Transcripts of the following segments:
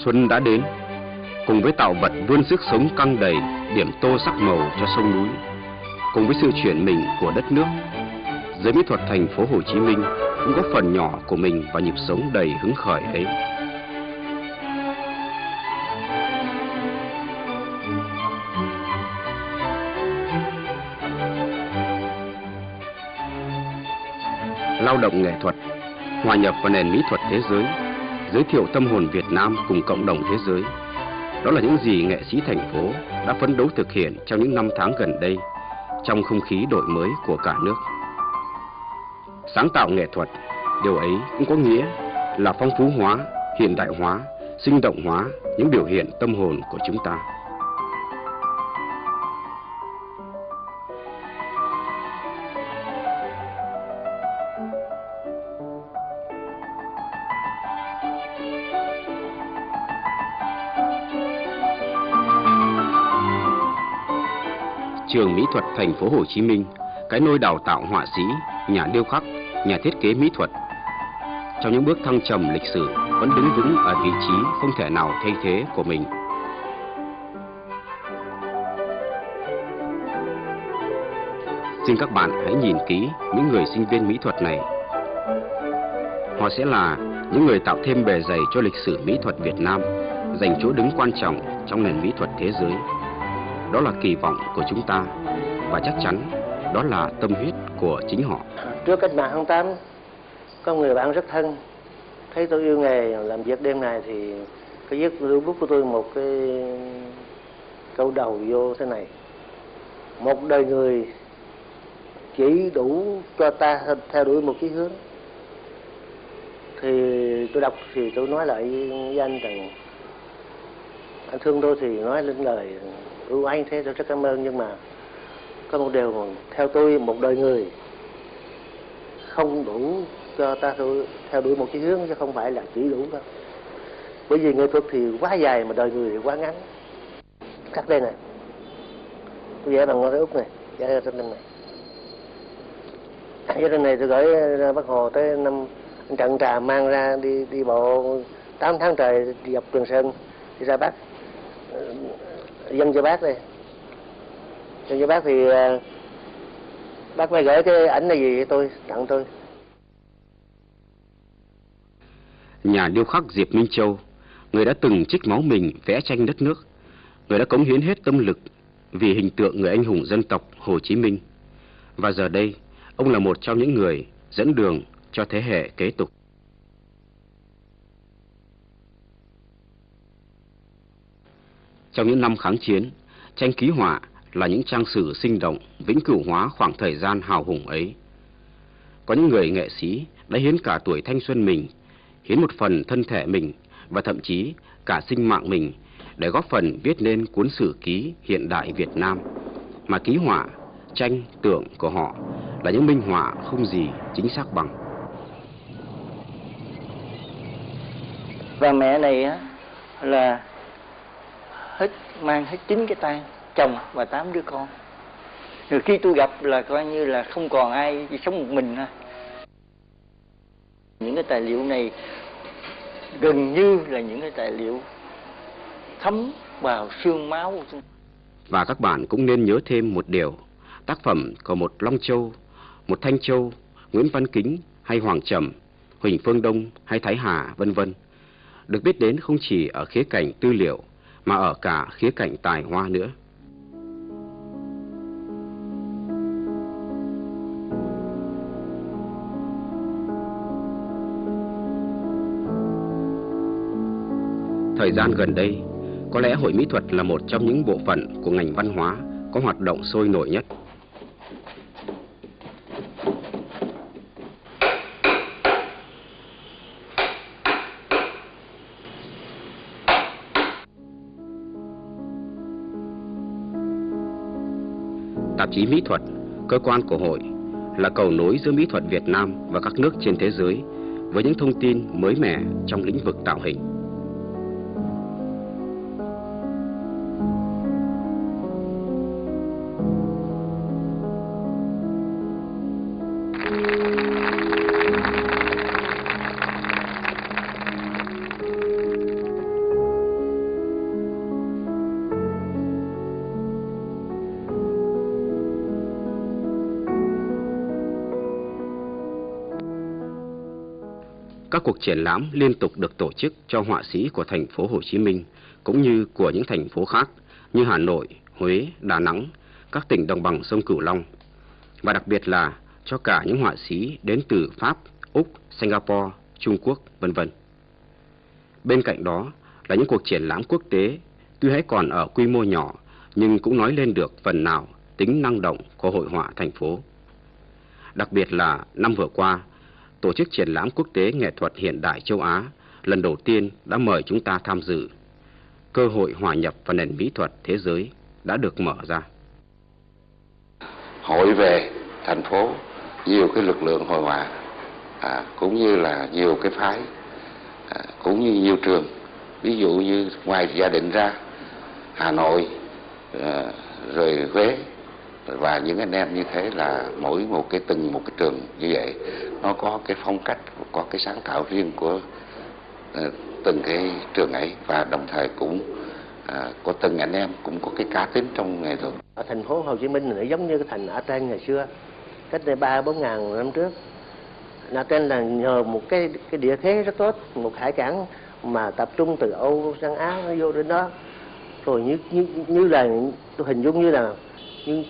Xuân đã đến, cùng với tạo vật vươn sức sống căng đầy, điểm tô sắc màu cho sông núi, cùng với sự chuyển mình của đất nước, giới mỹ thuật thành phố Hồ Chí Minh cũng góp phần nhỏ của mình vào nhịp sống đầy hứng khởi ấy. Lao động nghệ thuật, hòa nhập vào nền mỹ thuật thế giới, giới thiệu tâm hồn Việt Nam cùng cộng đồng thế giới. Đó là những gì nghệ sĩ thành phố đã phấn đấu thực hiện trong những năm tháng gần đây, trong không khí đổi mới của cả nước. Sáng tạo nghệ thuật, điều ấy cũng có nghĩa là phong phú hóa, hiện đại hóa, sinh động hóa những biểu hiện tâm hồn của chúng ta. Trường Mỹ thuật thành phố Hồ Chí Minh, cái nôi đào tạo họa sĩ, nhà điêu khắc, nhà thiết kế mỹ thuật. Trong những bước thăng trầm lịch sử vẫn đứng vững ở vị trí không thể nào thay thế của mình. Xin các bạn hãy nhìn kỹ những người sinh viên mỹ thuật này. Họ sẽ là những người tạo thêm bề dày cho lịch sử mỹ thuật Việt Nam, giành chỗ đứng quan trọng trong nền mỹ thuật thế giới. Đó là kỳ vọng của chúng ta, và chắc chắn đó là tâm huyết của chính họ. Trước cách mạng tháng 8, có người bạn rất thân, thấy tôi yêu nghề làm việc đêm này thì có viết lưu bút của tôi một cái câu đầu vô thế này: một đời người chỉ đủ cho ta theo đuổi một chí hướng. Thì tôi đọc thì tôi nói lại với anh rằng anh thương tôi thì nói lên lời ưu ái thế, tôi rất cảm ơn, nhưng mà có một điều mà theo tôi, một đời người không đủ cho ta theo đuổi một chí hướng, chứ không phải là chỉ đủ đâu. Bởi vì nghệ thuật thì quá dài mà đời người thì quá ngắn. Cắt đây này, tôi vẽ bằng ngón tay út này, vẽ ra trên này. Vẽ trên này tôi gửi ra Bác Hồ tới năm anh Trận Trà mang ra đi bộ 8 tháng trời dọc Trường Sơn đi ra Bắc, dâng cho bác đây. Dâng cho bác thì bác mới gửi cái ảnh này gì tôi tặng tôi. Nhà điêu khắc Diệp Minh Châu, người đã từng trích máu mình vẽ tranh đất nước, người đã cống hiến hết tâm lực vì hình tượng người anh hùng dân tộc Hồ Chí Minh. Và giờ đây, ông là một trong những người dẫn đường cho thế hệ kế tục. Trong những năm kháng chiến, tranh ký họa là những trang sử sinh động, vĩnh cửu hóa khoảng thời gian hào hùng ấy. Có những người nghệ sĩ đã hiến cả tuổi thanh xuân mình, hiến một phần thân thể mình và thậm chí cả sinh mạng mình để góp phần viết nên cuốn sử ký hiện đại Việt Nam, mà ký họa, tranh, tượng của họ là những minh họa không gì chính xác bằng. Và mẹ này á là mang hết 9 cái tang, chồng và 8 đứa con. Rồi khi tôi gặp là coi như là không còn ai, chỉ sống một mình thôi. Những cái tài liệu này gần như là những cái tài liệu thấm vào xương máu của chúng. Và các bạn cũng nên nhớ thêm một điều: tác phẩm của một Long Châu, một Thanh Châu, Nguyễn Văn Kính hay Hoàng Trầm, Huỳnh Phương Đông hay Thái Hà vân vân được biết đến không chỉ ở khía cạnh tư liệu mà ở cả khía cạnh tài hoa nữa. Thời gian gần đây, có lẽ Hội Mỹ thuật là một trong những bộ phận của ngành văn hóa có hoạt động sôi nổi nhất. Tạp chí Mỹ thuật, cơ quan của hội, là cầu nối giữa mỹ thuật Việt Nam và các nước trên thế giới với những thông tin mới mẻ trong lĩnh vực tạo hình. Các cuộc triển lãm liên tục được tổ chức cho họa sĩ của thành phố Hồ Chí Minh cũng như của những thành phố khác như Hà Nội, Huế, Đà Nẵng, các tỉnh đồng bằng sông Cửu Long, và đặc biệt là cho cả những họa sĩ đến từ Pháp, Úc, Singapore, Trung Quốc, vân vân. Bên cạnh đó là những cuộc triển lãm quốc tế, tuy hãy còn ở quy mô nhỏ nhưng cũng nói lên được phần nào tính năng động của hội họa thành phố. Đặc biệt là năm vừa qua, tổ chức triển lãm quốc tế nghệ thuật hiện đại châu Á lần đầu tiên đã mời chúng ta tham dự. Cơ hội hòa nhập vào nền mỹ thuật thế giới đã được mở ra. Hội về thành phố, nhiều cái lực lượng hội họa, cũng như là nhiều cái phái, cũng như nhiều trường. Ví dụ như ngoài Gia Định ra, Hà Nội, rồi Huế, và những anh em như thế là mỗi một cái trường như vậy nó có cái phong cách, có cái sáng tạo riêng của từng cái trường ấy, và đồng thời cũng có từng anh em cũng có cái cá tính trong nghệ thuật. Ở thành phố Hồ Chí Minh này giống như cái thành Athens ngày xưa, cách đây 3-4 ngàn năm trước. Athens là nhờ một cái địa thế rất tốt, một hải cảng mà tập trung từ Âu sang Á nó vô đến đó. Rồi như là tôi hình dung như là nhưng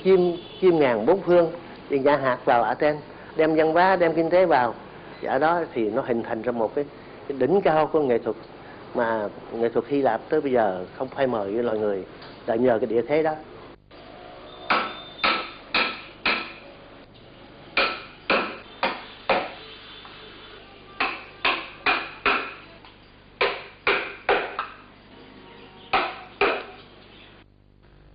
chim ngàn bốn phương thì nhả hạt vào Athens, đem văn hóa, đem kinh tế vào, và ở đó thì nó hình thành ra một cái đỉnh cao của nghệ thuật, mà nghệ thuật Hy Lạp tới bây giờ không phai mờ với loài người là nhờ cái địa thế đó.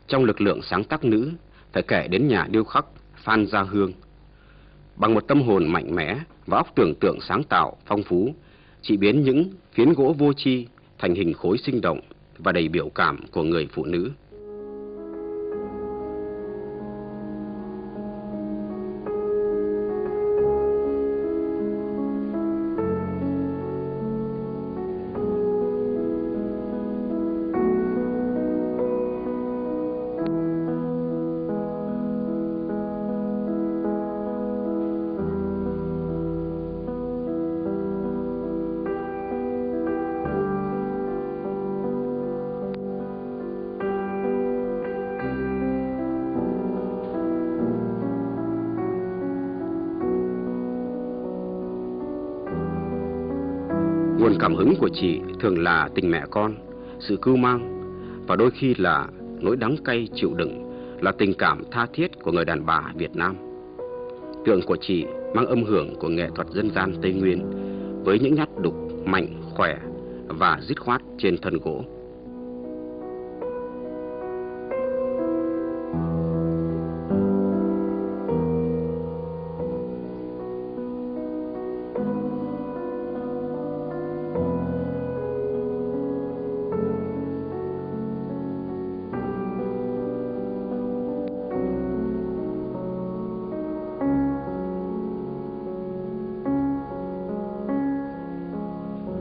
Trong lực lượng sáng tác nữ, phải kể đến nhà điêu khắc Phan Gia Hương. Bằng một tâm hồn mạnh mẽ và óc tưởng tượng sáng tạo, phong phú, chị biến những phiến gỗ vô tri thành hình khối sinh động và đầy biểu cảm của người phụ nữ. Nguồn cảm hứng của chị thường là tình mẹ con, sự cưu mang, và đôi khi là nỗi đắng cay chịu đựng, là tình cảm tha thiết của người đàn bà Việt Nam. Tượng của chị mang âm hưởng của nghệ thuật dân gian Tây Nguyên, với những nhát đục mạnh, khỏe và dứt khoát trên thân gỗ.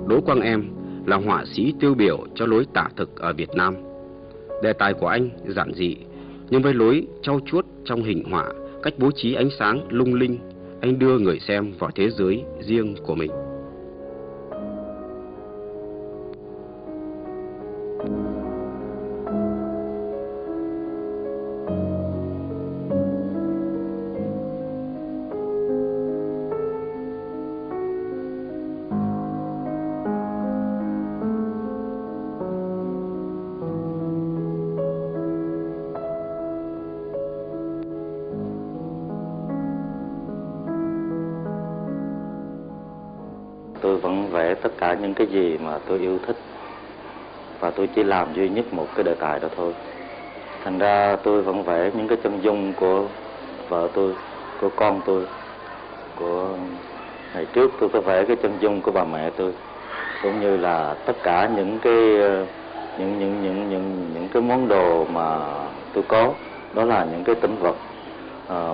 Đỗ Quang Em là họa sĩ tiêu biểu cho lối tả thực ở Việt Nam. Đề tài của anh giản dị, nhưng với lối trau chuốt trong hình họa, cách bố trí ánh sáng lung linh, anh đưa người xem vào thế giới riêng của mình. Tôi vẫn vẽ tất cả những cái gì mà tôi yêu thích, và tôi chỉ làm duy nhất một cái đề tài đó thôi. Thành ra tôi vẫn vẽ những cái chân dung của vợ tôi, của con tôi, của ngày trước tôi có vẽ cái chân dung của bà mẹ tôi, cũng như là tất cả những cái những cái món đồ mà tôi có, đó là những cái tĩnh vật,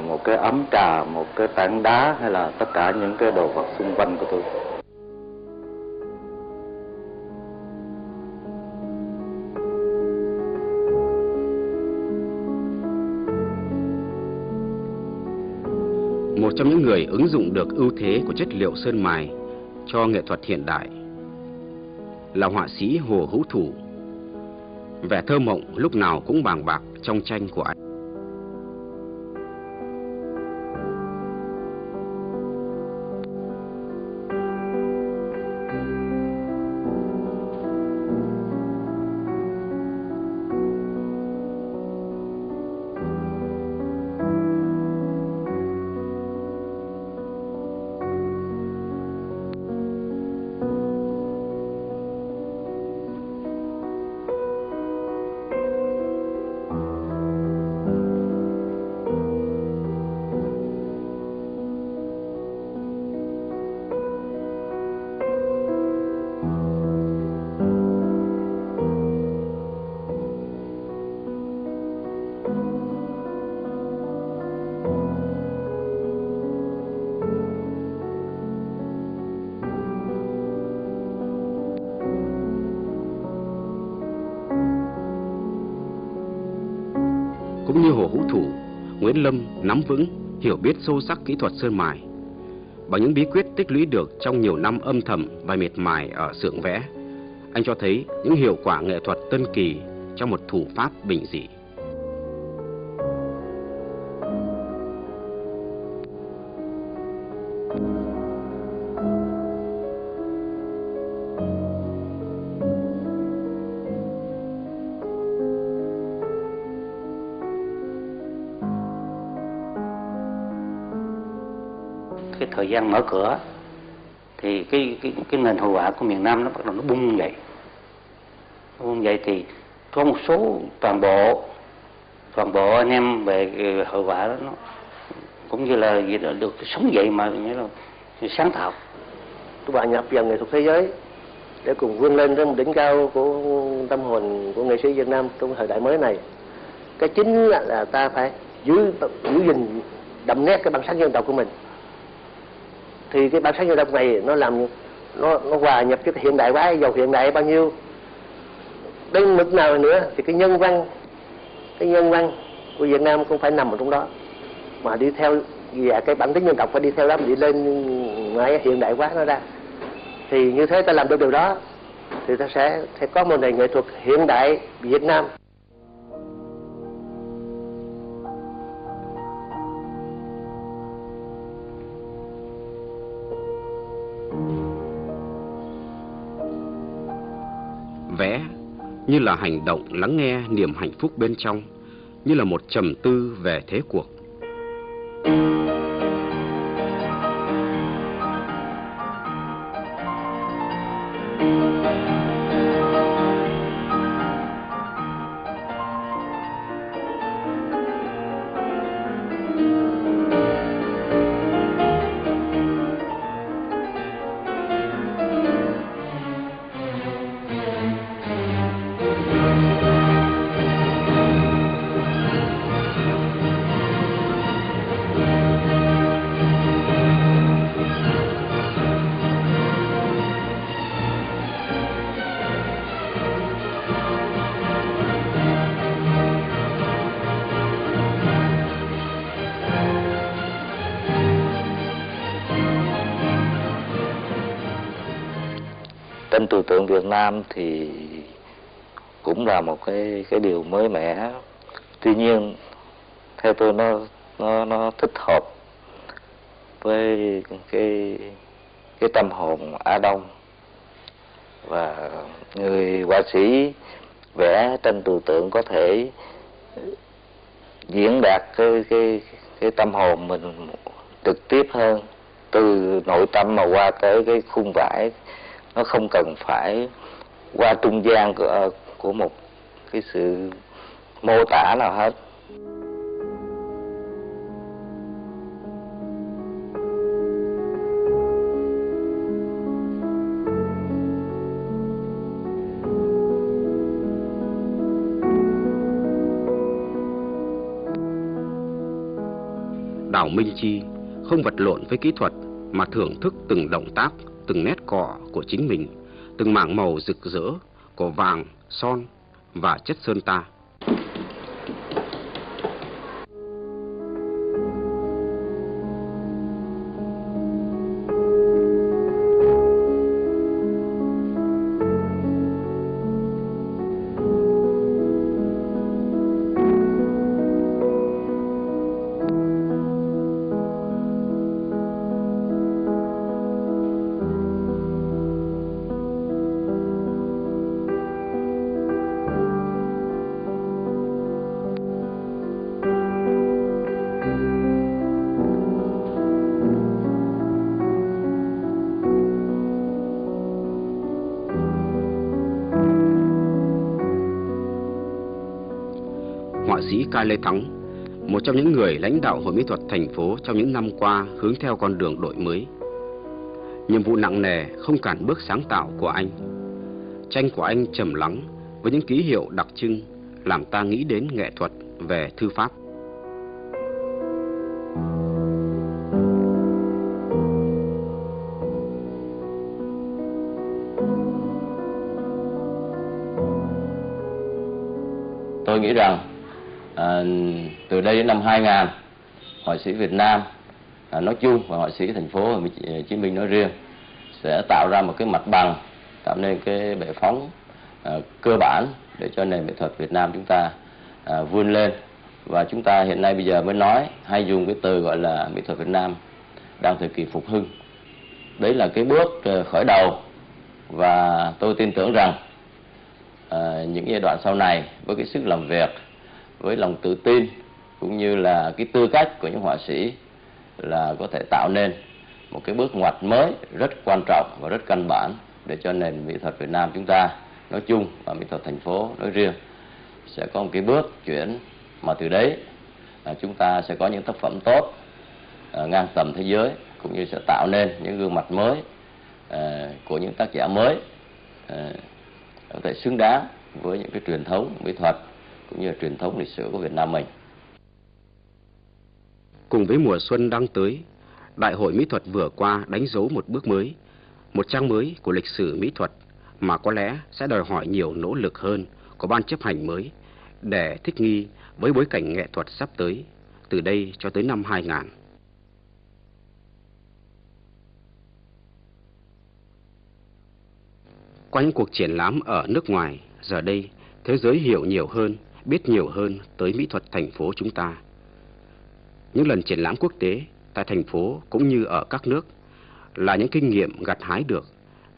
một cái ấm trà, một cái tảng đá, hay là tất cả những cái đồ vật xung quanh của tôi. Một trong những người ứng dụng được ưu thế của chất liệu sơn mài cho nghệ thuật hiện đại là họa sĩ Hồ Hữu Thủ. Vẻ thơ mộng lúc nào cũng bàng bạc trong tranh của anh. Cũng như Hồ Hữu Thủ, Nguyễn Lâm nắm vững, hiểu biết sâu sắc kỹ thuật sơn mài. Bằng những bí quyết tích lũy được trong nhiều năm âm thầm và miệt mài ở xưởng vẽ, anh cho thấy những hiệu quả nghệ thuật tân kỳ trong một thủ pháp bình dị. Cái thời gian mở cửa thì cái nền hội họa của miền Nam nó bắt đầu nó bung dậy thì có một số toàn bộ anh em về hội họa đó nó cũng như là gì đó được sống dậy mà nghĩa là sáng tạo. Các bạn nhập vào nghệ thuật thế giới để cùng vươn lên đến một đỉnh cao của tâm hồn của nghệ sĩ Việt Nam trong thời đại mới này. Cái chính là ta phải giữ gìn đậm nét cái bản sắc dân tộc của mình. Thì cái bản sắc dân tộc này nó làm nó hòa nhập cái hiện đại quá, giàu hiện đại bao nhiêu đến mức nào nữa thì cái nhân văn của Việt Nam cũng phải nằm ở trong đó, mà đi theo và cái bản tính dân tộc phải đi theo đó, đi lên ngoài hiện đại quá nó ra. Thì như thế ta làm được điều đó thì ta sẽ có một nền nghệ thuật hiện đại Việt Nam. Vẽ như là hành động lắng nghe niềm hạnh phúc bên trong, như là một trầm tư về thế cuộc. Tranh trừu tượng Việt Nam thì cũng là một cái điều mới mẻ. Tuy nhiên theo tôi nó thích hợp với cái tâm hồn Á Đông, và người họa sĩ vẽ tranh trừu tượng có thể diễn đạt cái tâm hồn mình trực tiếp hơn, từ nội tâm mà qua tới cái khung vải. Nó không cần phải qua trung gian của một cái sự mô tả nào hết. Đào Minh Chi không vật lộn với kỹ thuật mà thưởng thức từng động tác, từng nét cọ của chính mình, từng mảng màu rực rỡ của vàng, son và chất sơn ta. họa sĩ Ca Lê Thắng, một trong những người lãnh đạo Hội Mỹ thuật thành phố trong những năm qua hướng theo con đường đổi mới. Nhiệm vụ nặng nề không cản bước sáng tạo của anh. Tranh của anh trầm lắng với những ký hiệu đặc trưng làm ta nghĩ đến nghệ thuật về thư pháp. Tôi nghĩ rằng từ đây đến năm 2000, họa sĩ Việt Nam nói chung và họa sĩ thành phố Hồ Chí Minh nói riêng sẽ tạo ra một cái mặt bằng, tạo nên cái bệ phóng cơ bản để cho nền mỹ thuật Việt Nam chúng ta vươn lên. Và chúng ta hiện nay bây giờ mới nói hay dùng cái từ gọi là mỹ thuật Việt Nam đang thời kỳ phục hưng. Đấy là cái bước khởi đầu, và tôi tin tưởng rằng những giai đoạn sau này với cái sức làm việc, với lòng tự tin cũng như là cái tư cách của những họa sĩ là có thể tạo nên một cái bước ngoặt mới rất quan trọng và rất căn bản để cho nền mỹ thuật Việt Nam chúng ta nói chung và mỹ thuật thành phố nói riêng sẽ có một cái bước chuyển, mà từ đấy chúng ta sẽ có những tác phẩm tốt ngang tầm thế giới, cũng như sẽ tạo nên những gương mặt mới của những tác giả mới có thể xứng đáng với những cái truyền thống mỹ thuật cũng như là truyền thống lịch sử của Việt Nam mình. Cùng với mùa xuân đang tới, Đại hội Mỹ thuật vừa qua đánh dấu một bước mới, một trang mới của lịch sử mỹ thuật mà có lẽ sẽ đòi hỏi nhiều nỗ lực hơn của ban chấp hành mới để thích nghi với bối cảnh nghệ thuật sắp tới, từ đây cho tới năm 2000. Qua những cuộc triển lãm ở nước ngoài, giờ đây thế giới hiểu nhiều hơn, biết nhiều hơn tới mỹ thuật thành phố chúng ta. Những lần triển lãm quốc tế tại thành phố cũng như ở các nước là những kinh nghiệm gặt hái được,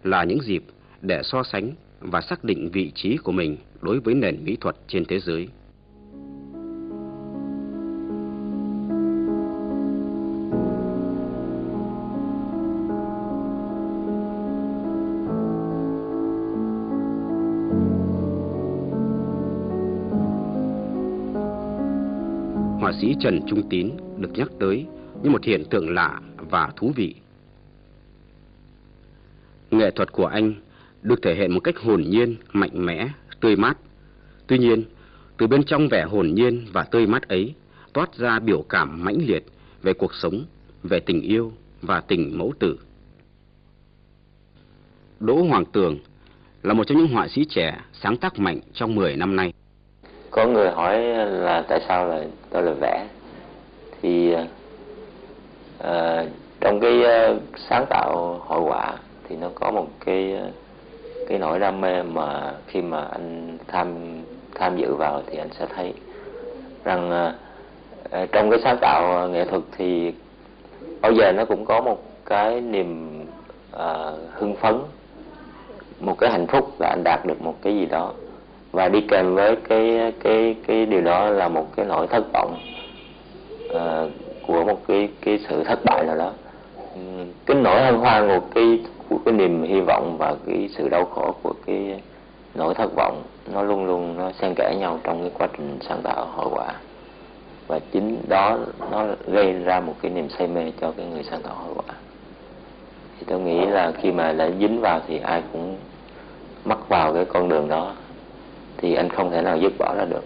là những dịp để so sánh và xác định vị trí của mình đối với nền mỹ thuật trên thế giới. Họa sĩ Trần Trung Tín được nhắc tới như một hiện tượng lạ và thú vị. Nghệ thuật của anh được thể hiện một cách hồn nhiên, mạnh mẽ, tươi mát. Tuy nhiên, từ bên trong vẻ hồn nhiên và tươi mát ấy toát ra biểu cảm mãnh liệt về cuộc sống, về tình yêu và tình mẫu tử. Đỗ Hoàng Tường là một trong những họa sĩ trẻ sáng tác mạnh trong 10 năm nay. Có người hỏi là tại sao là tôi lại vẽ, thì trong cái sáng tạo hội họa thì nó có một cái nỗi đam mê mà khi mà anh tham dự vào thì anh sẽ thấy rằng trong cái sáng tạo nghệ thuật thì bao giờ nó cũng có một cái niềm hưng phấn, một cái hạnh phúc là anh đạt được một cái gì đó, và đi kèm với cái điều đó là một cái nỗi thất vọng của một cái sự thất bại nào đó. Cái nỗi hân hoan của cái niềm hy vọng và cái sự đau khổ của cái nỗi thất vọng nó luôn luôn nó xen kẽ nhau trong cái quá trình sáng tạo hội họa, và chính đó nó gây ra một cái niềm say mê cho cái người sáng tạo hội họa. Thì tôi nghĩ là khi mà đã dính vào thì ai cũng mắc vào cái con đường đó, thì anh không thể nào dứt bỏ ra được.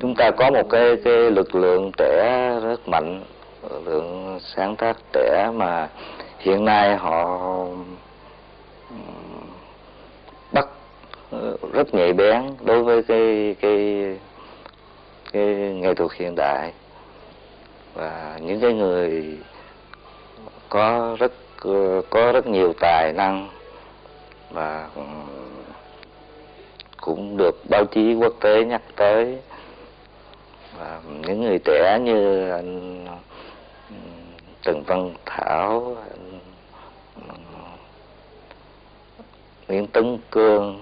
Chúng ta có một cái lực lượng trẻ rất mạnh, lực lượng sáng tác trẻ mà hiện nay họ bắt rất nhạy bén đối với cái nghệ thuật hiện đại, và những cái người có rất nhiều tài năng và cũng được báo chí quốc tế nhắc tới. Và những người trẻ như anh Trần Văn Thảo, anh Nguyễn Tấn Cương,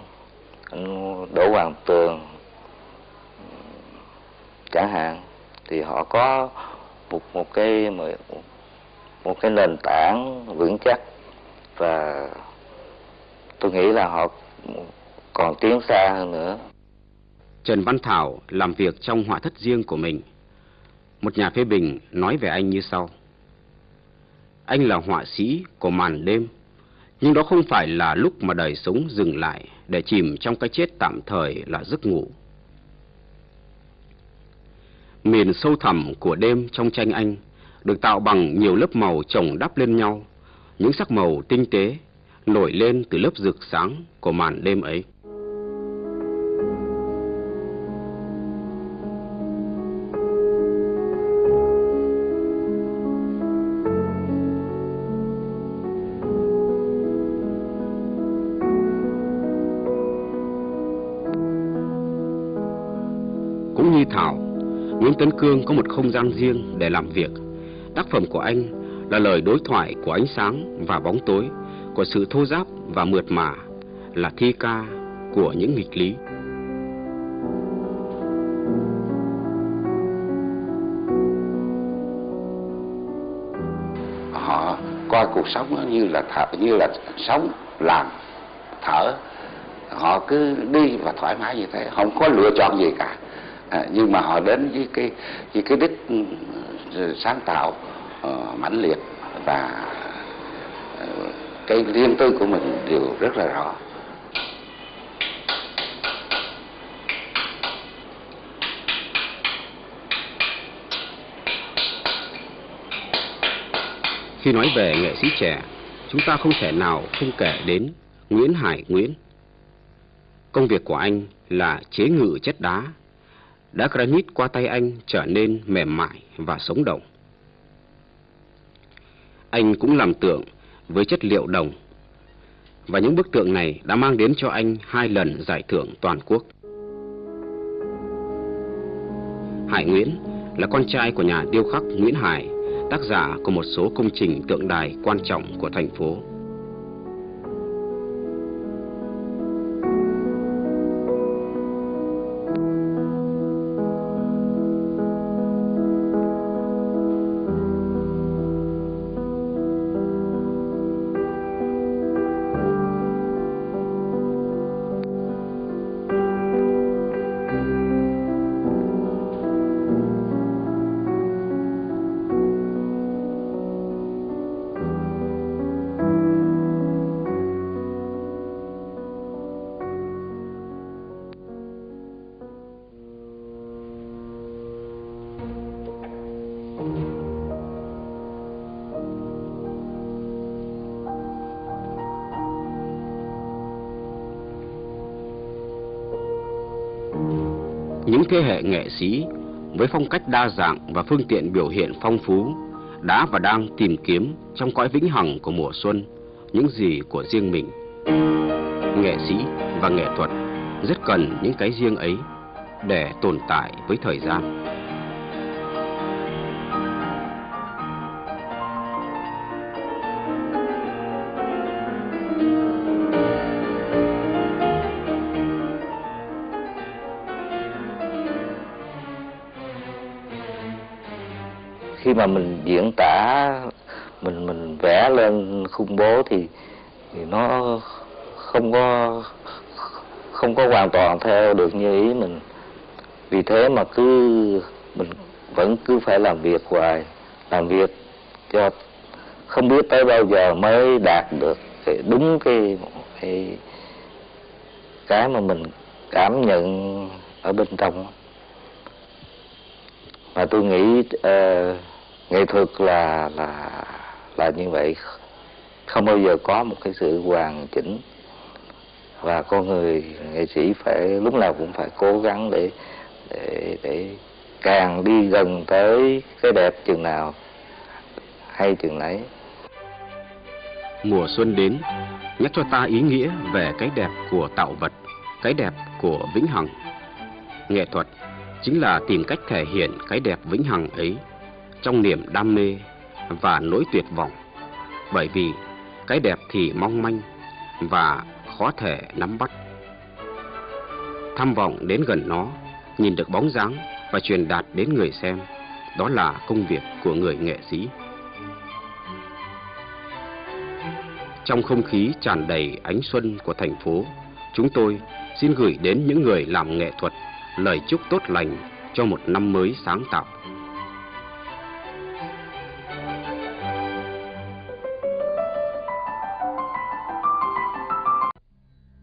anh Đỗ Hoàng Tường chẳng hạn, thì họ có một cái nền tảng vững chắc, và tôi nghĩ là họ còn tiến xa hơn nữa. Trần Văn Thảo làm việc trong họa thất riêng của mình. Một nhà phê bình nói về anh như sau: anh là họa sĩ của màn đêm, nhưng đó không phải là lúc mà đời sống dừng lại để chìm trong cái chết tạm thời là giấc ngủ. Miền sâu thẳm của đêm trong tranh anh được tạo bằng nhiều lớp màu chồng đắp lên nhau, những sắc màu tinh tế nổi lên từ lớp rực sáng của màn đêm ấy. Cũng như Thảo, Nguyễn Tấn Cương có một không gian riêng để làm việc. Tác phẩm của anh là lời đối thoại của ánh sáng và bóng tối, của sự thô ráp và mượt mà, là thi ca của những nghịch lý. Họ coi cuộc sống như là sống, làm, thở. Họ cứ đi và thoải mái như thế, không có lựa chọn gì cả. Nhưng mà họ đến với cái đích sáng tạo mãnh liệt, và cái riêng tư của mình đều rất là rõ. Khi nói về nghệ sĩ trẻ, chúng ta không thể nào không kể đến Nguyễn Hải Nguyễn. Công việc của anh là chế ngự chất đá. Đá granite qua tay anh trở nên mềm mại và sống động. Anh cũng làm tượng với chất liệu đồng, và những bức tượng này đã mang đến cho anh 2 lần giải thưởng toàn quốc. Hải Nguyễn là con trai của nhà điêu khắc Nguyễn Hải, tác giả của một số công trình tượng đài quan trọng của thành phố. Những thế hệ nghệ sĩ với phong cách đa dạng và phương tiện biểu hiện phong phú đã và đang tìm kiếm trong cõi vĩnh hằng của mùa xuân những gì của riêng mình. Nghệ sĩ và nghệ thuật rất cần những cái riêng ấy để tồn tại với thời gian. Khi mà mình diễn tả, mình vẽ lên khung bố thì nó không có hoàn toàn theo được như ý mình. Vì thế mà mình vẫn cứ phải làm việc hoài, làm việc cho không biết tới bao giờ mới đạt được đúng cái mà mình cảm nhận ở bên trong. Mà tôi nghĩ nghệ thuật là như vậy, không bao giờ có một cái sự hoàn chỉnh, và con người nghệ sĩ phải lúc nào cũng phải cố gắng để càng đi gần tới cái đẹp chừng nào hay chừng nấy. Mùa xuân đến nhắc cho ta ý nghĩa về cái đẹp của tạo vật, cái đẹp của vĩnh hằng. Nghệ thuật chính là tìm cách thể hiện cái đẹp vĩnh hằng ấy trong niềm đam mê và nỗi tuyệt vọng, bởi vì cái đẹp thì mong manh và khó thể nắm bắt. Tham vọng đến gần nó, nhìn được bóng dáng và truyền đạt đến người xem, đó là công việc của người nghệ sĩ. Trong không khí tràn đầy ánh xuân của thành phố, chúng tôi xin gửi đến những người làm nghệ thuật lời chúc tốt lành cho một năm mới sáng tạo.